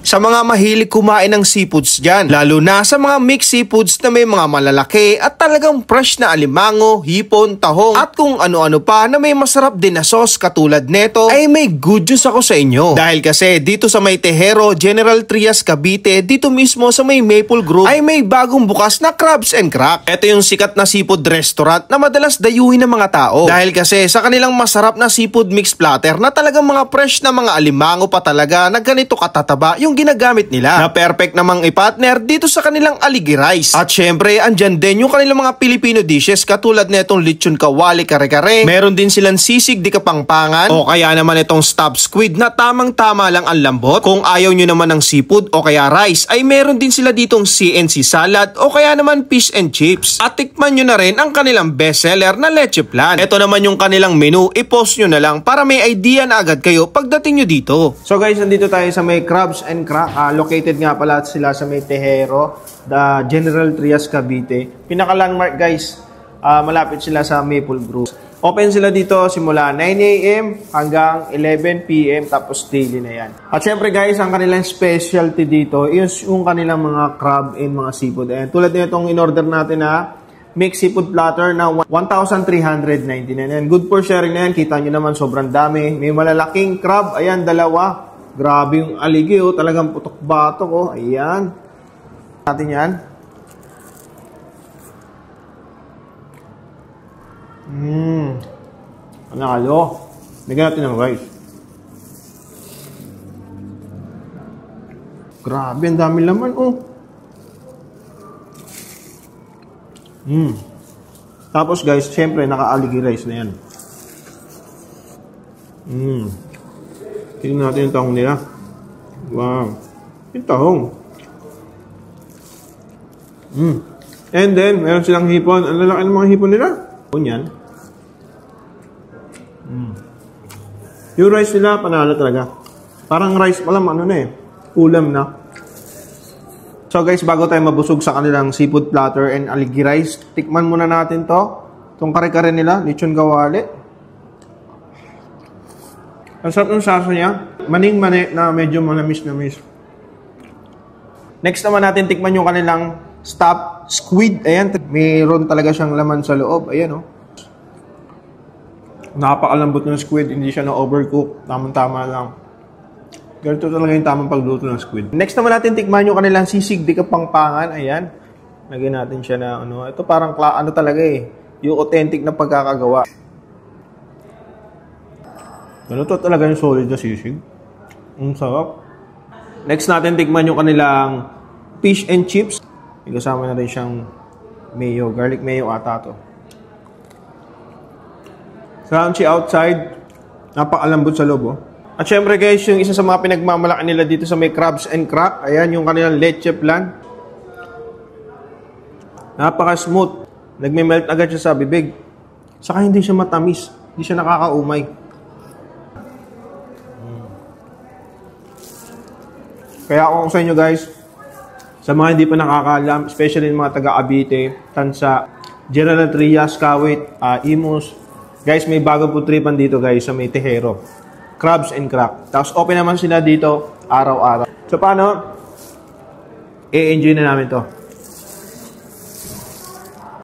Sa mga mahilig kumain ng seafoods dyan, lalo na sa mga mixed seafoods na may mga malalaki at talagang fresh na alimango, hipon, tahong at kung ano-ano pa na may masarap din na sauce katulad neto, ay may good news ako sa inyo. Dahil kasi dito sa may Tejero, General Trias, Cavite, dito mismo sa may Maple Grove ay may bagong bukas na Crabs and Crack. Ito yung sikat na seafood restaurant na madalas dayuhin ng mga tao. Dahil kasi sa kanilang masarap na seafood mix platter na talagang mga fresh na mga alimango pa talaga na ganito katataba yung ginagamit nila na perfect namang i-partner dito sa kanilang aligi rice. At syempre, andyan din yung kanilang mga Filipino dishes katulad netong lechon kawali kare-kare. Meron din silang sisig di kapangpangan o kaya naman itong stuffed squid na tamang-tama lang ang lambot. Kung ayaw nyo naman ng seafood o kaya rice, ay meron din sila ditong CNC salad o kaya naman fish and chips. At tikman nyo na rin ang kanilang bestseller na leche flan. Ito naman yung kanilang menu, i-post nyo na lang para may idea na agad kayo pagdating nyo dito. So guys, nandito tayo sa may Crabs and Crack. Located nga pala sila sa may Tejero, the General Trias, Cavite. Pinaka-landmark guys, malapit sila sa Maple Grove. Open sila dito simula 9 AM hanggang 11 PM tapos daily na yan. At syempre guys, ang kanilang specialty dito is yung kanilang mga crab and mga seafood. Ayan, tulad nitong in-order natin na mixed seafood platter na 1,399. And good for sharing na yan. Kita nyo naman sobrang dami. May malalaking crab. Ayan, dalawa. Grabe yung aligi, oh. Talagang putok-batok, oh. Ayan. Natin yan. Panalo. Lagyan natin ng rice. Grabe, ang dami laman, oh. Tapos guys, syempre, naka-aligi rice na yan. Tingnan natin yung tahong nila. Wow. Yung tahong. And then, meron silang hipon. Ang lalaki ng mga hipon nila. Yan. Yung rice nila, panalo talaga. Parang rice pala, ano na eh. Ulam na. So guys, bago tayo mabusog sa kanilang seafood platter and aligi rice, tikman muna natin to. Itong kare-kare nila, lechon kawali. Ang sarap ng saso niya. Maning-mani na medyo manamis-namis. Next naman natin tikman yung kanilang stuffed squid. Ayan, mayroon talaga siyang laman sa loob. Ayan, oh. Napakalambot ng squid. Hindi siya na-overcook. Tamang-tama lang. Ganito talaga yung tamang pagluto ng squid. Next naman natin tikman yung kanilang sisig di kapangpangan. Ayan. Lagyan natin siya na ano. Ito parang ano talaga eh. Yung authentic na pagkakagawa. Ganito talaga yung solid na sisig. Ang sarap. Next natin tikman yung kanilang fish and chips. May kasama na rin siyang mayo. Garlic mayo ata to. Crunchy outside. Napakalambot sa loob, oh. At syempre guys, yung isa sa mga pinagmamalaki nila dito sa may Crabs and Crack. Ayan yung kanilang leche flan. Napaka-smooth. Nagme-melt agad siya sa bibig. Saka hindi siya matamis. Hindi siya nakakaumay. Kaya ako sa inyo guys, sa mga hindi pa nakakaalam, especially yung mga taga-Cavite, Tansa, General Trias, Kawit, Imus. Guys, may bagong putripan dito guys sa may Tejero. Crabs and Crack. Tapos open naman sila dito araw-araw. So paano? I-enjoy na namin to.